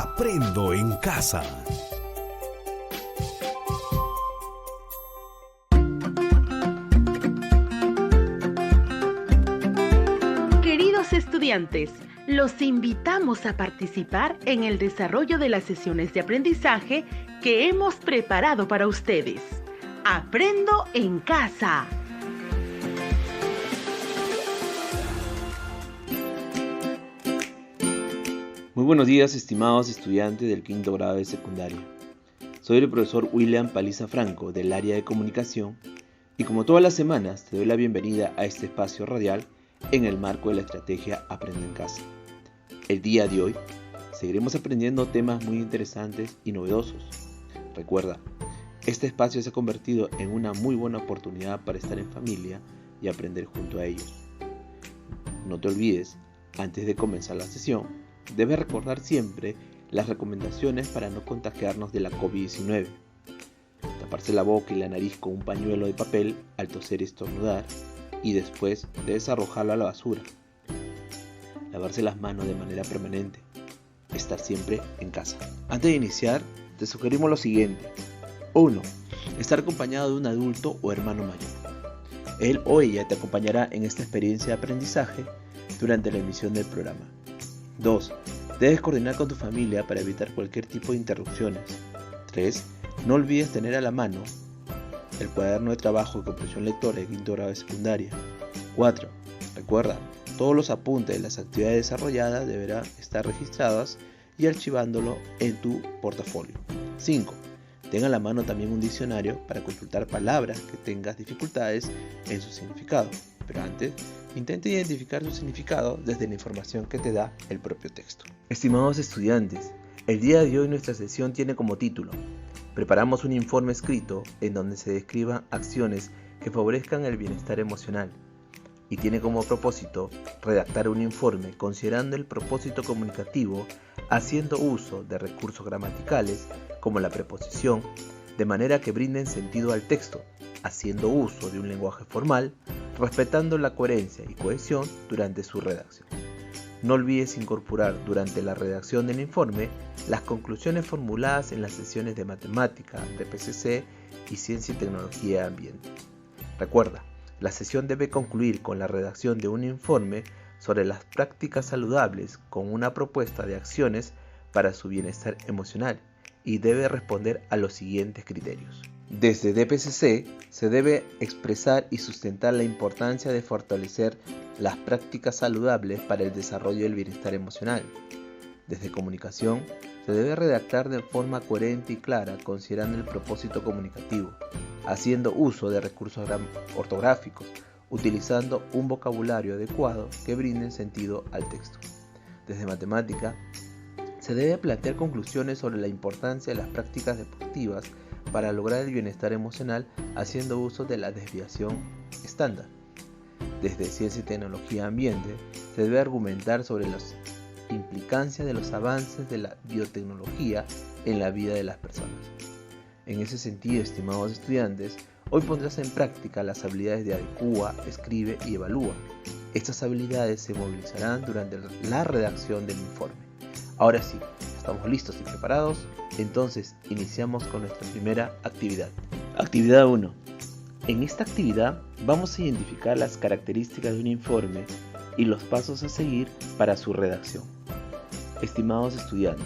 Aprendo en casa. Queridos estudiantes, los invitamos a participar en el desarrollo de las sesiones de aprendizaje que hemos preparado para ustedes. Aprendo en casa. Muy buenos días, estimados estudiantes del quinto grado de secundaria. Soy el profesor William Paliza Franco del área de comunicación y como todas las semanas te doy la bienvenida a este espacio radial en el marco de la estrategia Aprende en Casa. El día de hoy seguiremos aprendiendo temas muy interesantes y novedosos. Recuerda, este espacio se ha convertido en una muy buena oportunidad para estar en familia y aprender junto a ellos. No te olvides, antes de comenzar la sesión, debes recordar siempre las recomendaciones para no contagiarnos de la COVID-19. Taparse la boca y la nariz con un pañuelo de papel al toser y estornudar y después debes arrojarlo a la basura. Lavarse las manos de manera permanente. Estar siempre en casa. Antes de iniciar, te sugerimos lo siguiente. 1. Estar acompañado de un adulto o hermano mayor. Él o ella te acompañará en esta experiencia de aprendizaje durante la emisión del programa. 2. Debes coordinar con tu familia para evitar cualquier tipo de interrupciones. 3. No olvides tener a la mano el cuaderno de trabajo de comprensión lectora de quinto grado de secundaria. 4. Recuerda, todos los apuntes de las actividades desarrolladas deberán estar registradas y archivándolo en tu portafolio. 5. Ten a la mano también un diccionario para consultar palabras que tengas dificultades en su significado. Pero antes, intenta identificar su significado desde la información que te da el propio texto. Estimados estudiantes, el día de hoy nuestra sesión tiene como título: preparamos un informe escrito en donde se describan acciones que favorezcan el bienestar emocional y tiene como propósito redactar un informe considerando el propósito comunicativo, haciendo uso de recursos gramaticales como la preposición, de manera que brinden sentido al texto, haciendo uso de un lenguaje formal, respetando la coherencia y cohesión durante su redacción. No olvides incorporar durante la redacción del informe las conclusiones formuladas en las sesiones de matemática, de PCC y ciencia y tecnología ambiente. Recuerda, la sesión debe concluir con la redacción de un informe sobre las prácticas saludables con una propuesta de acciones para su bienestar emocional y debe responder a los siguientes criterios. Desde DPCC se debe expresar y sustentar la importancia de fortalecer las prácticas saludables para el desarrollo del bienestar emocional. Desde comunicación se debe redactar de forma coherente y clara considerando el propósito comunicativo, haciendo uso de recursos ortográficos, utilizando un vocabulario adecuado que brinde sentido al texto. Desde matemática se debe plantear conclusiones sobre la importancia de las prácticas deportivas para lograr el bienestar emocional haciendo uso de la desviación estándar. Desde ciencia y tecnología ambiente se debe argumentar sobre las implicancias de los avances de la biotecnología en la vida de las personas. En ese sentido, estimados estudiantes, hoy pondrás en práctica las habilidades de adecúa, escribe y evalúa. Estas habilidades se movilizarán durante la redacción del informe. Ahora sí, estamos listos y preparados, entonces iniciamos con nuestra primera actividad. Actividad 1. En esta actividad vamos a identificar las características de un informe y los pasos a seguir para su redacción. Estimados estudiantes,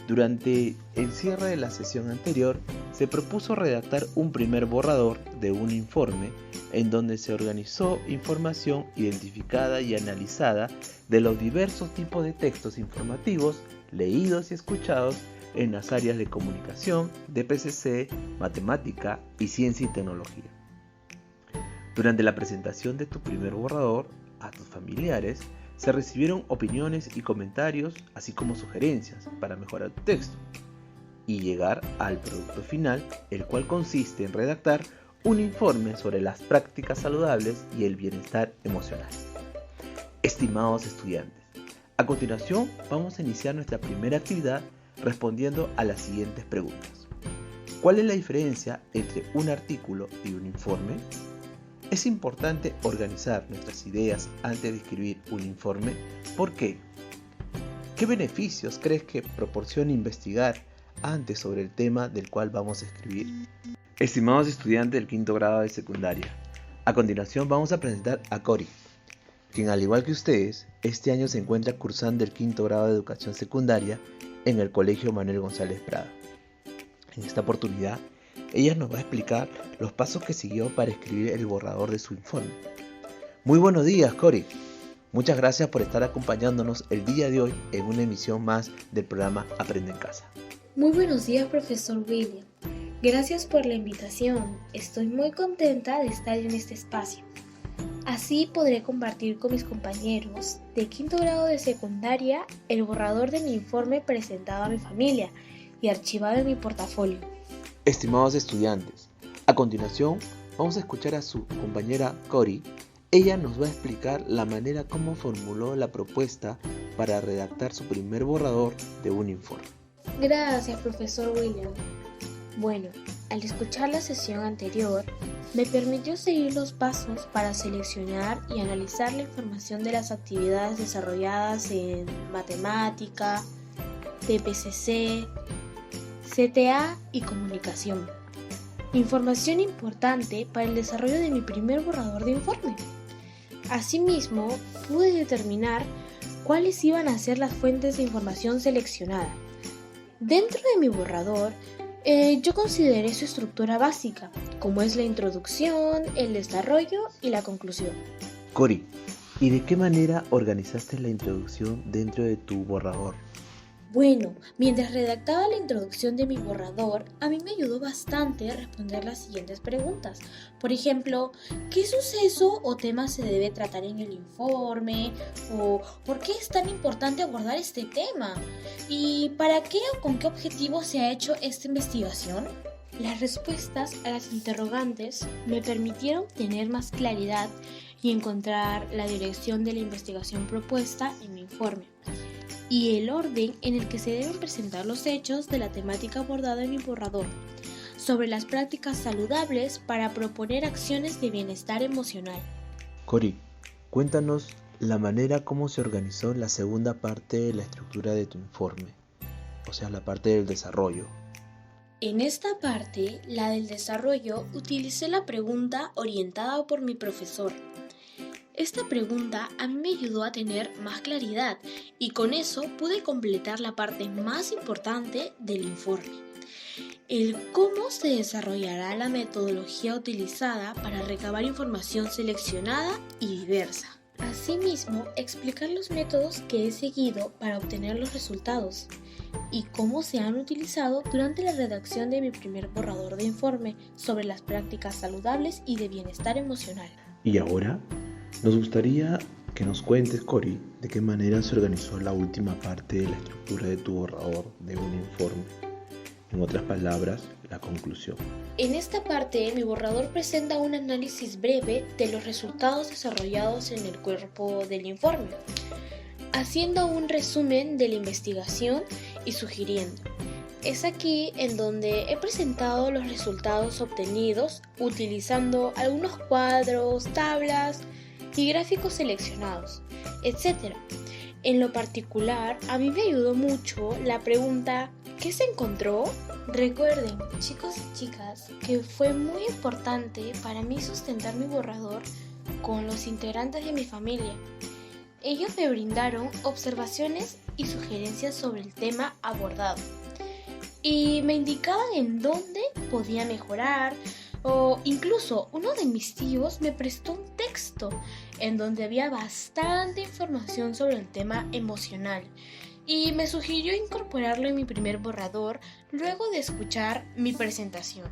durante el cierre de la sesión anterior se propuso redactar un primer borrador de un informe en donde se organizó información identificada y analizada de los diversos tipos de textos informativos leídos y escuchados en las áreas de comunicación, DPCC, matemática y ciencia y tecnología. Durante la presentación de tu primer borrador a tus familiares, se recibieron opiniones y comentarios, así como sugerencias para mejorar tu texto y llegar al producto final, el cual consiste en redactar un informe sobre las prácticas saludables y el bienestar emocional. Estimados estudiantes, a continuación vamos a iniciar nuestra primera actividad respondiendo a las siguientes preguntas. ¿Cuál es la diferencia entre un artículo y un informe? Es importante organizar nuestras ideas antes de escribir un informe. ¿Por qué? ¿Qué beneficios crees que proporciona investigar antes sobre el tema del cual vamos a escribir? Estimados estudiantes del quinto grado de secundaria, a continuación vamos a presentar a Cori, quien al igual que ustedes, este año se encuentra cursando el quinto grado de educación secundaria en el Colegio Manuel González Prada. En esta oportunidad, ella nos va a explicar los pasos que siguió para escribir el borrador de su informe. Muy buenos días, Cori. Muchas gracias por estar acompañándonos el día de hoy en una emisión más del programa Aprende en Casa. Muy buenos días, profesor William. Gracias por la invitación. Estoy muy contenta de estar en este espacio. Así podré compartir con mis compañeros de quinto grado de secundaria el borrador de mi informe presentado a mi familia y archivado en mi portafolio. Estimados estudiantes, a continuación vamos a escuchar a su compañera Cori. Ella nos va a explicar la manera como formuló la propuesta para redactar su primer borrador de un informe. Gracias, profesor William. Bueno, al escuchar la sesión anterior, me permitió seguir los pasos para seleccionar y analizar la información de las actividades desarrolladas en matemática, DPCC, CTA y comunicación. Información importante para el desarrollo de mi primer borrador de informe. Asimismo, pude determinar cuáles iban a ser las fuentes de información seleccionada. Dentro de mi borrador, yo consideré su estructura básica, como es la introducción, el desarrollo y la conclusión. Cori, ¿y de qué manera organizaste la introducción dentro de tu borrador? Bueno, mientras redactaba la introducción de mi borrador, a mí me ayudó bastante a responder las siguientes preguntas. Por ejemplo, ¿qué suceso o tema se debe tratar en el informe? ¿O por qué es tan importante abordar este tema? ¿Y para qué o con qué objetivo se ha hecho esta investigación? Las respuestas a las interrogantes me permitieron tener más claridad y encontrar la dirección de la investigación propuesta en mi informe y el orden en el que se deben presentar los hechos de la temática abordada en mi borrador, sobre las prácticas saludables para proponer acciones de bienestar emocional. Cori, cuéntanos la manera como se organizó la segunda parte de la estructura de tu informe, o sea, la parte del desarrollo. En esta parte, la del desarrollo, utilicé la pregunta orientada por mi profesor. Esta pregunta a mí me ayudó a tener más claridad y con eso pude completar la parte más importante del informe. El cómo se desarrollará la metodología utilizada para recabar información seleccionada y diversa. Asimismo, explicar los métodos que he seguido para obtener los resultados y cómo se han utilizado durante la redacción de mi primer borrador de informe sobre las prácticas saludables y de bienestar emocional. ¿Y ahora? Nos gustaría que nos cuentes, Cori, de qué manera se organizó la última parte de la estructura de tu borrador de un informe. En otras palabras, la conclusión. En esta parte, mi borrador presenta un análisis breve de los resultados desarrollados en el cuerpo del informe, haciendo un resumen de la investigación y sugiriendo. Es aquí en donde he presentado los resultados obtenidos utilizando algunos cuadros, tablas y gráficos seleccionados, etc. En lo particular, a mí me ayudó mucho la pregunta ¿qué se encontró? Recuerden, chicos y chicas, que fue muy importante para mí sustentar mi borrador con los integrantes de mi familia. Ellos me brindaron observaciones y sugerencias sobre el tema abordado y me indicaban en dónde podía mejorar. O incluso uno de mis tíos me prestó un texto en donde había bastante información sobre el tema emocional y me sugirió incorporarlo en mi primer borrador luego de escuchar mi presentación.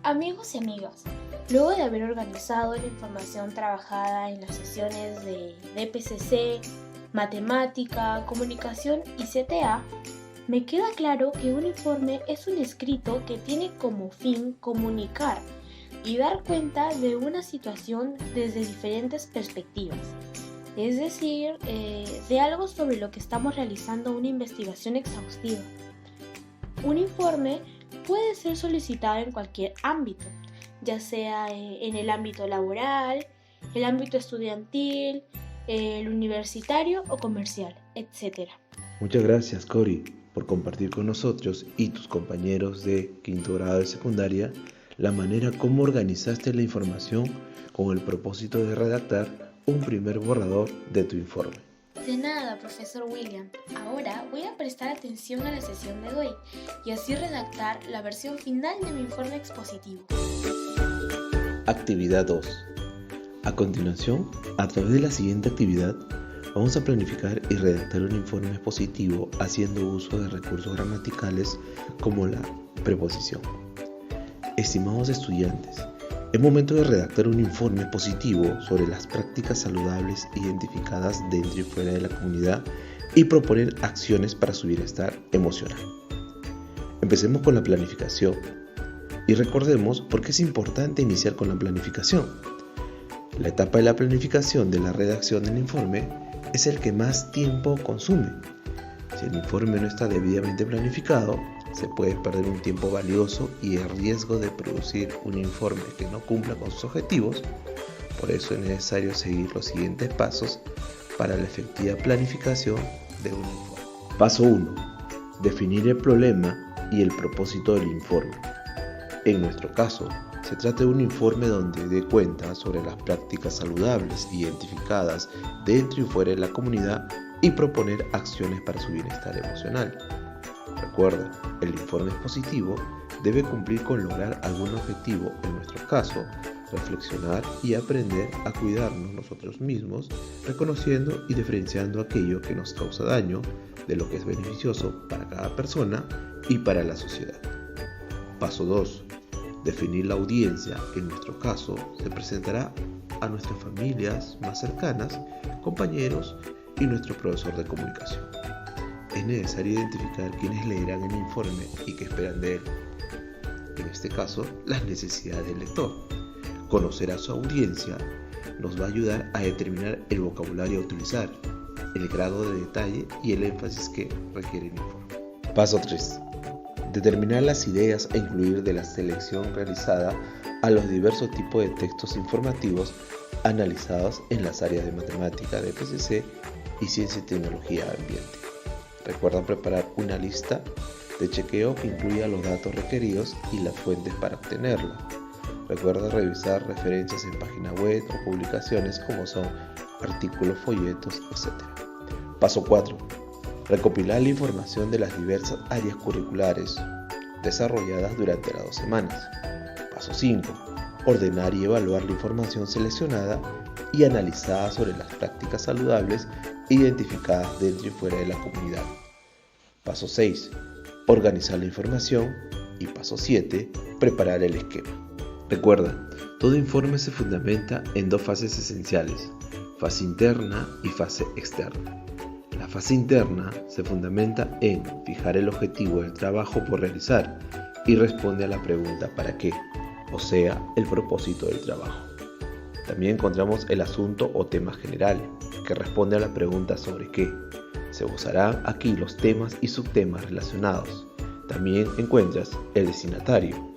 Amigos y amigas, luego de haber organizado la información trabajada en las sesiones de DPCC, matemática, comunicación y CTA, me queda claro que un informe es un escrito que tiene como fin comunicar y dar cuenta de una situación desde diferentes perspectivas. Es decir, de algo sobre lo que estamos realizando una investigación exhaustiva. Un informe puede ser solicitado en cualquier ámbito, ya sea en el ámbito laboral, el ámbito estudiantil, el universitario o comercial, etc. Muchas gracias, Cori, por compartir con nosotros y tus compañeros de quinto grado de secundaria la manera como organizaste la información con el propósito de redactar un primer borrador de tu informe. De nada, profesor William. Ahora voy a prestar atención a la sesión de hoy y así redactar la versión final de mi informe expositivo. Actividad 2. A continuación, a través de la siguiente actividad, vamos a planificar y redactar un informe expositivo haciendo uso de recursos gramaticales como la preposición. Estimados estudiantes, es momento de redactar un informe positivo sobre las prácticas saludables identificadas dentro y fuera de la comunidad y proponer acciones para su bienestar emocional. Empecemos con la planificación y recordemos por qué es importante iniciar con la planificación. La etapa de la planificación de la redacción del informe es el que más tiempo consume. Si el informe no está debidamente planificado, se puede perder un tiempo valioso y el riesgo de producir un informe que no cumpla con sus objetivos. Por eso es necesario seguir los siguientes pasos para la efectiva planificación de un informe. Paso 1. Definir el problema y el propósito del informe. En nuestro caso, se trata de un informe donde dé cuenta sobre las prácticas saludables identificadas dentro y fuera de la comunidad y proponer acciones para su bienestar emocional. Recuerda, el informe expositivo debe cumplir con lograr algún objetivo, en nuestro caso, reflexionar y aprender a cuidarnos nosotros mismos, reconociendo y diferenciando aquello que nos causa daño de lo que es beneficioso para cada persona y para la sociedad. Paso 2. Definir la audiencia. En nuestro caso, se presentará a nuestras familias más cercanas, compañeros y nuestro profesor de comunicación. Es necesario identificar quiénes leerán el informe y qué esperan de él. En este caso, las necesidades del lector. Conocer a su audiencia nos va a ayudar a determinar el vocabulario a utilizar, el grado de detalle y el énfasis que requiere el informe. Paso 3. Determinar las ideas a incluir de la selección realizada a los diversos tipos de textos informativos analizados en las áreas de matemática de PCC y ciencia y tecnología ambiente. Recuerda preparar una lista de chequeo que incluya los datos requeridos y las fuentes para obtenerla. Recuerda revisar referencias en página web o publicaciones como son artículos, folletos, etc. Paso 4. Recopilar la información de las diversas áreas curriculares desarrolladas durante las 2 semanas. Paso 5. Ordenar y evaluar la información seleccionada y analizada sobre las prácticas saludables identificadas dentro y fuera de la comunidad. Paso 6. Organizar la información. Y paso 7. Preparar el esquema. Recuerda, todo informe se fundamenta en 2 fases esenciales, fase interna y fase externa. La fase interna se fundamenta en fijar el objetivo del trabajo por realizar y responde a la pregunta ¿para qué? O sea, el propósito del trabajo. También encontramos el asunto o tema general, que responde a la pregunta ¿sobre qué? Se usarán aquí los temas y subtemas relacionados. También encuentras el destinatario,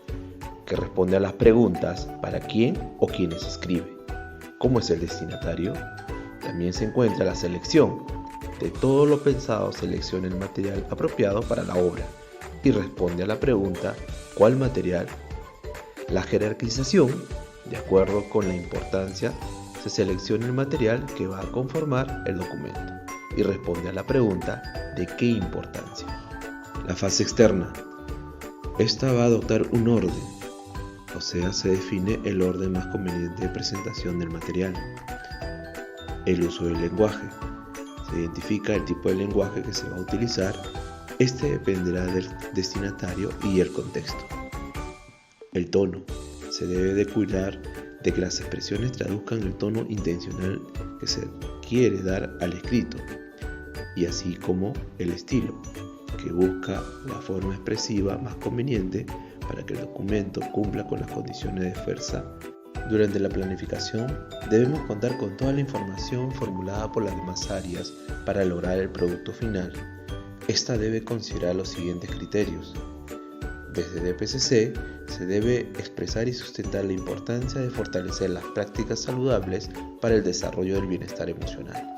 que responde a las preguntas ¿para quién o quiénes escribe? ¿Cómo es el destinatario? También se encuentra la selección. De todo lo pensado, selecciona el material apropiado para la obra y responde a la pregunta ¿cuál material? La jerarquización. De acuerdo con la importancia, se selecciona el material que va a conformar el documento y responde a la pregunta ¿de qué importancia? La fase externa. Esta va a adoptar un orden, o sea, se define el orden más conveniente de presentación del material. El uso del lenguaje. Se identifica el tipo de lenguaje que se va a utilizar. Este dependerá del destinatario y el contexto. El tono. Se debe de cuidar de que las expresiones traduzcan el tono intencional que se quiere dar al escrito, y así como el estilo, que busca la forma expresiva más conveniente para que el documento cumpla con las condiciones de fuerza. Durante la planificación debemos contar con toda la información formulada por las demás áreas para lograr el producto final. Esta debe considerar los siguientes criterios. Desde DPCC se debe expresar y sustentar la importancia de fortalecer las prácticas saludables para el desarrollo del bienestar emocional.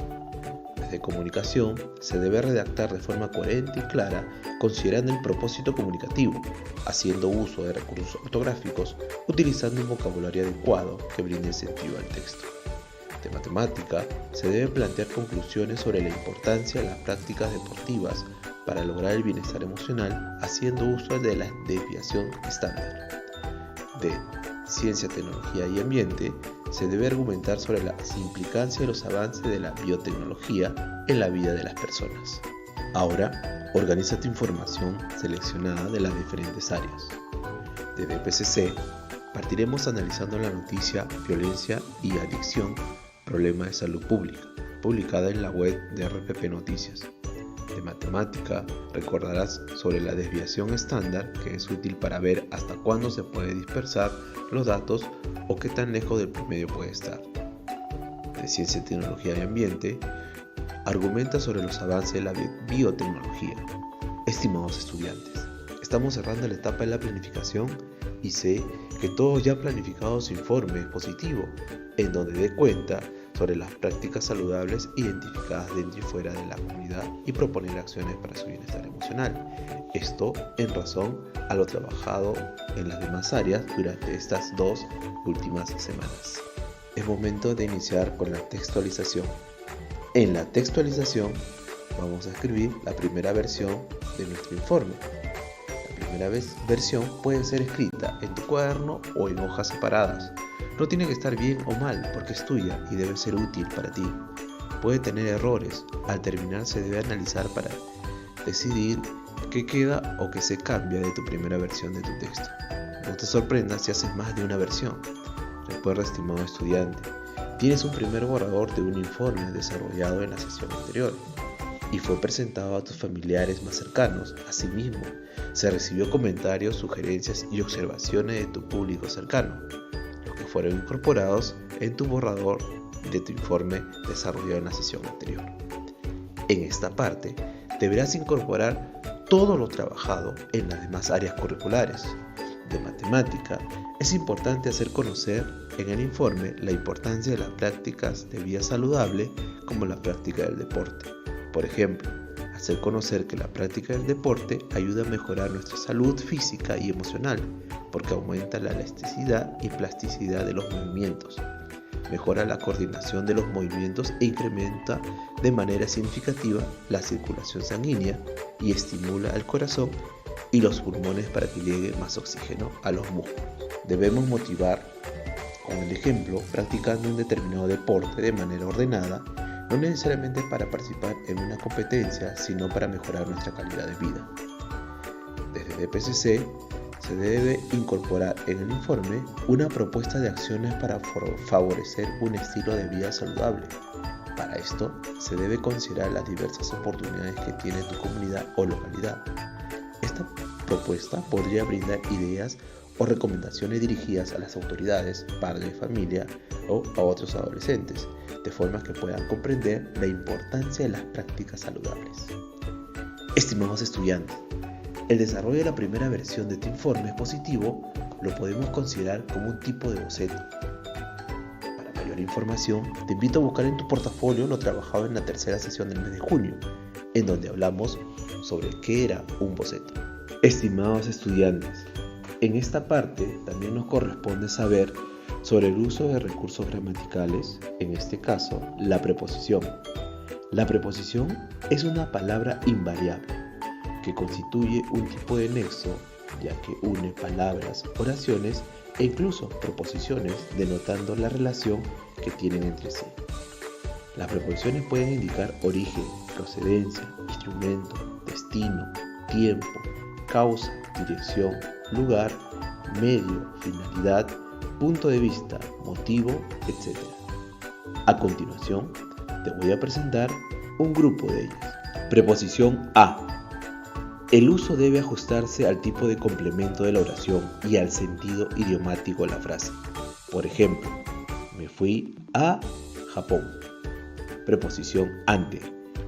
Desde de comunicación se debe redactar de forma coherente y clara, considerando el propósito comunicativo, haciendo uso de recursos ortográficos, utilizando un vocabulario adecuado que brinde sentido al texto. De matemática, se deben plantear conclusiones sobre la importancia de las prácticas deportivas para lograr el bienestar emocional, haciendo uso de la desviación estándar. De ciencia, tecnología y ambiente, se debe argumentar sobre la implicancia de los avances de la biotecnología en la vida de las personas. Ahora, organiza tu información seleccionada de las diferentes áreas. De DPCC, partiremos analizando la noticia Violencia y Adicción, Problema de Salud Pública, publicada en la web de RPP Noticias. De matemática, recordarás sobre la desviación estándar, que es útil para ver hasta cuándo se puede dispersar los datos o qué tan lejos del promedio puede estar. De ciencia, tecnología y ambiente, argumenta sobre los avances de la biotecnología. Estimados estudiantes, estamos cerrando la etapa de la planificación y sé que todos ya han planificado su informe expositivo, en donde dé cuenta sobre las prácticas saludables identificadas dentro y fuera de la comunidad y proponer acciones para su bienestar emocional. Esto en razón a lo trabajado en las demás áreas durante estas 2 últimas semanas. Es momento de iniciar con la textualización. En la textualización vamos a escribir la primera versión de nuestro informe. La primera versión puede ser escrita en tu cuaderno o en hojas separadas. No tiene que estar bien o mal porque es tuya y debe ser útil para ti. Puede tener errores. Al terminar se debe analizar para decidir qué queda o qué se cambia de tu primera versión de tu texto. No te sorprendas si haces más de una versión. Recuerda, estimado estudiante, tienes un primer borrador de un informe desarrollado en la sesión anterior y fue presentado a tus familiares más cercanos. Asimismo, se recibió comentarios, sugerencias y observaciones de tu público cercano, fueron incorporados en tu borrador de tu informe desarrollado en la sesión anterior. En esta parte, deberás incorporar todo lo trabajado en las demás áreas curriculares. De matemática, es importante hacer conocer en el informe la importancia de las prácticas de vida saludable como la práctica del deporte. Por ejemplo, hacer conocer que la práctica del deporte ayuda a mejorar nuestra salud física y emocional, porque aumenta la elasticidad y plasticidad de los movimientos, mejora la coordinación de los movimientos e incrementa de manera significativa la circulación sanguínea y estimula al corazón y los pulmones para que llegue más oxígeno a los músculos. Debemos motivar con el ejemplo practicando un determinado deporte de manera ordenada, no necesariamente para participar en una competencia, sino para mejorar nuestra calidad de vida. Desde DPCC se debe incorporar en el informe una propuesta de acciones para favorecer un estilo de vida saludable. Para esto, se debe considerar las diversas oportunidades que tiene tu comunidad o localidad. Esta propuesta podría brindar ideas o recomendaciones dirigidas a las autoridades, padres de familia o a otros adolescentes, de forma que puedan comprender la importancia de las prácticas saludables. Estimados estudiantes, el desarrollo de la primera versión de tu informe expositivo lo podemos considerar como un tipo de boceto. Para mayor información, te invito a buscar en tu portafolio lo trabajado en la tercera sesión del mes de junio, en donde hablamos sobre qué era un boceto. Estimados estudiantes, en esta parte también nos corresponde saber sobre el uso de recursos gramaticales, en este caso, la preposición. La preposición es una palabra invariable que constituye un tipo de nexo, ya que une palabras, oraciones e incluso proposiciones, denotando la relación que tienen entre sí. Las preposiciones pueden indicar origen, procedencia, instrumento, destino, tiempo, causa, dirección, lugar, medio, finalidad, punto de vista, motivo, etc. A continuación, te voy a presentar un grupo de ellas. Preposición a. El uso debe ajustarse al tipo de complemento de la oración y al sentido idiomático de la frase. Por ejemplo, me fui a Japón. Preposición ante.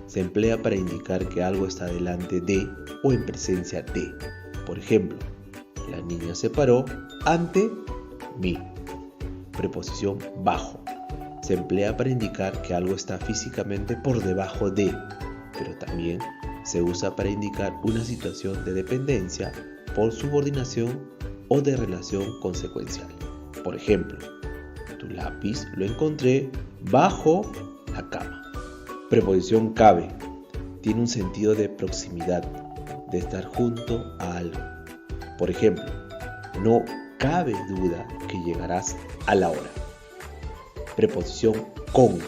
Se emplea para indicar que algo está delante de o en presencia de. Por ejemplo, la niña se paró ante mí. Preposición bajo. se emplea para indicar que algo está físicamente por debajo de, pero también se usa para indicar una situación de dependencia por subordinación o de relación consecuencial. Por ejemplo, tu lápiz lo encontré bajo la cama. Preposición cabe. Tiene un sentido de proximidad, de estar junto a algo. Por ejemplo, no cabe duda que llegarás a la hora. Preposición con.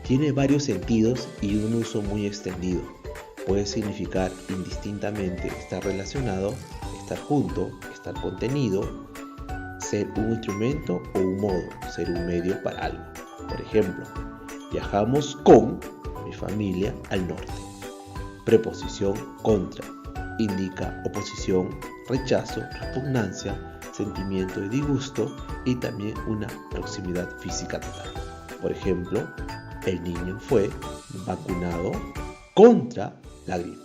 Tiene varios sentidos y un uso muy extendido. Puede significar indistintamente estar relacionado, estar junto, estar contenido, ser un instrumento o un modo, ser un medio para algo. Por ejemplo, viajamos con mi familia al norte. Preposición contra. Indica oposición, rechazo, repugnancia, sentimiento de disgusto y también una proximidad física total. Por ejemplo, el niño fue vacunado contra la gripe.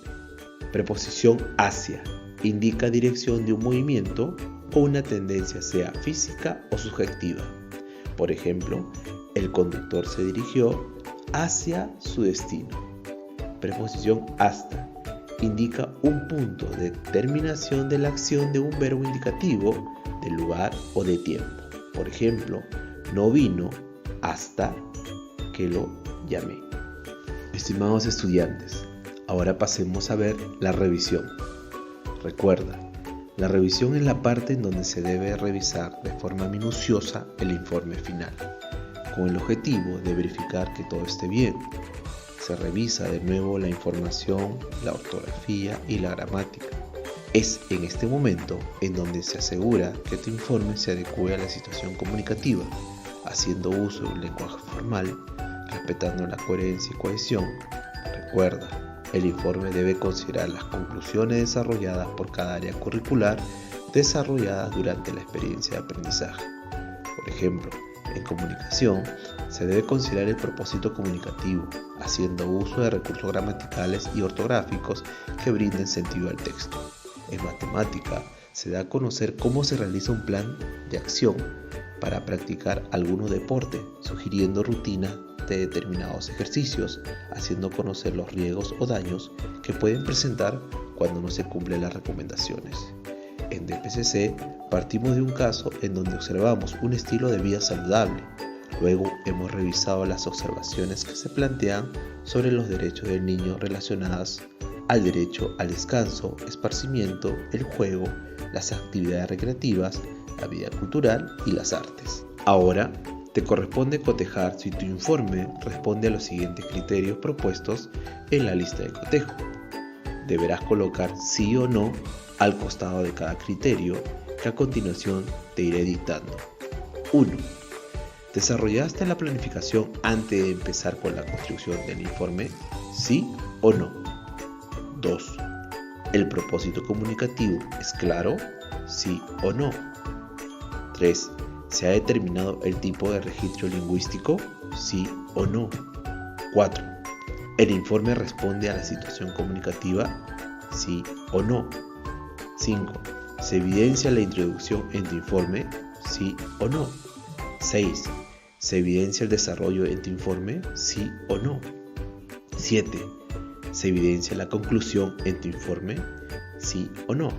Preposición hacia. Indica dirección de un movimiento o una tendencia, sea física o subjetiva. Por ejemplo, el conductor se dirigió hacia su destino. Preposición hasta. Indica un punto de terminación de la acción de un verbo indicativo de lugar o de tiempo. Por ejemplo, no vino hasta que lo llamé. Estimados estudiantes, ahora pasemos a ver la revisión. Recuerda, la revisión es la parte en donde se debe revisar de forma minuciosa el informe final, con el objetivo de verificar que todo esté bien. Se revisa de nuevo la información, la ortografía y la gramática. Es en este momento en donde se asegura que tu informe se adecue a la situación comunicativa, haciendo uso de un lenguaje formal, respetando la coherencia y cohesión. Recuerda, el informe debe considerar las conclusiones desarrolladas por cada área curricular desarrolladas durante la experiencia de aprendizaje. Por ejemplo, en comunicación se debe considerar el propósito comunicativo, haciendo uso de recursos gramaticales y ortográficos que brinden sentido al texto. En matemática se da a conocer cómo se realiza un plan de acción para practicar algún deporte, sugiriendo rutinas de determinados ejercicios, haciendo conocer los riesgos o daños que pueden presentar cuando no se cumplen las recomendaciones. En DPCC partimos de un caso en donde observamos un estilo de vida saludable. Luego hemos revisado las observaciones que se plantean sobre los derechos del niño relacionadas al derecho al descanso, esparcimiento, el juego, las actividades recreativas, la vida cultural y las artes. Ahora te corresponde cotejar si tu informe responde a los siguientes criterios propuestos en la lista de cotejo. Deberás colocar sí o no al costado de cada criterio que a continuación te iré dictando. 1. ¿Desarrollaste la planificación antes de empezar con la construcción del informe? ¿Sí o no? 2. ¿El propósito comunicativo es claro? ¿Sí o no? 3. ¿Se ha determinado el tipo de registro lingüístico? ¿Sí o no? 4. ¿El informe responde a la situación comunicativa? ¿Sí o no? 5. ¿Se evidencia la introducción en tu informe? ¿Sí o no? 6. ¿Se evidencia el desarrollo en tu informe? ¿Sí o no? 7. ¿Se evidencia la conclusión en tu informe? ¿Sí o no?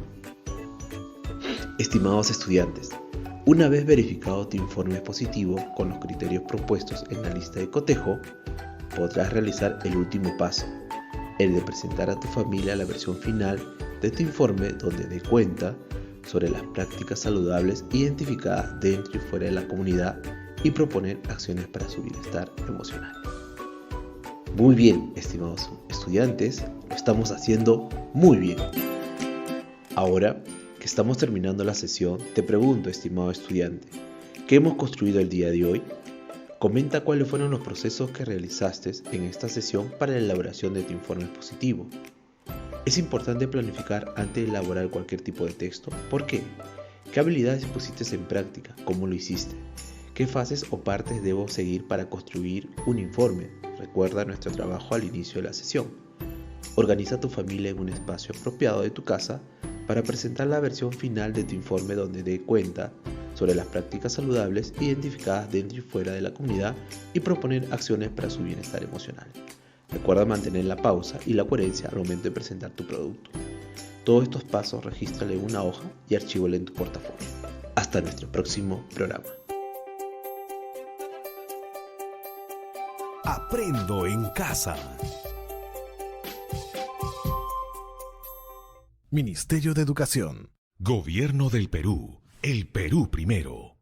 Estimados estudiantes, una vez verificado tu informe positivo con los criterios propuestos en la lista de cotejo, podrás realizar el último paso, el de presentar a tu familia la versión final de tu informe donde dé cuenta sobre las prácticas saludables identificadas dentro y fuera de la comunidad y proponer acciones para su bienestar emocional. Muy bien, estimados estudiantes, lo estamos haciendo muy bien. Ahora que estamos terminando la sesión, te pregunto, estimado estudiante, ¿qué hemos construido el día de hoy? Comenta cuáles fueron los procesos que realizaste en esta sesión para la elaboración de tu informe positivo. Es importante planificar antes de elaborar cualquier tipo de texto. ¿Por qué? ¿Qué habilidades pusiste en práctica? ¿Cómo lo hiciste? ¿Qué fases o partes debo seguir para construir un informe? Recuerda nuestro trabajo al inicio de la sesión. Organiza a tu familia en un espacio apropiado de tu casa para presentar la versión final de tu informe donde dé cuenta sobre las prácticas saludables identificadas dentro y fuera de la comunidad y proponer acciones para su bienestar emocional. Recuerda mantener la pausa y la coherencia al momento de presentar tu producto. Todos estos pasos regístrale en una hoja y archívalo en tu portafolio. Hasta nuestro próximo programa. Aprendo en casa. Ministerio de Educación. Gobierno del Perú. El Perú primero.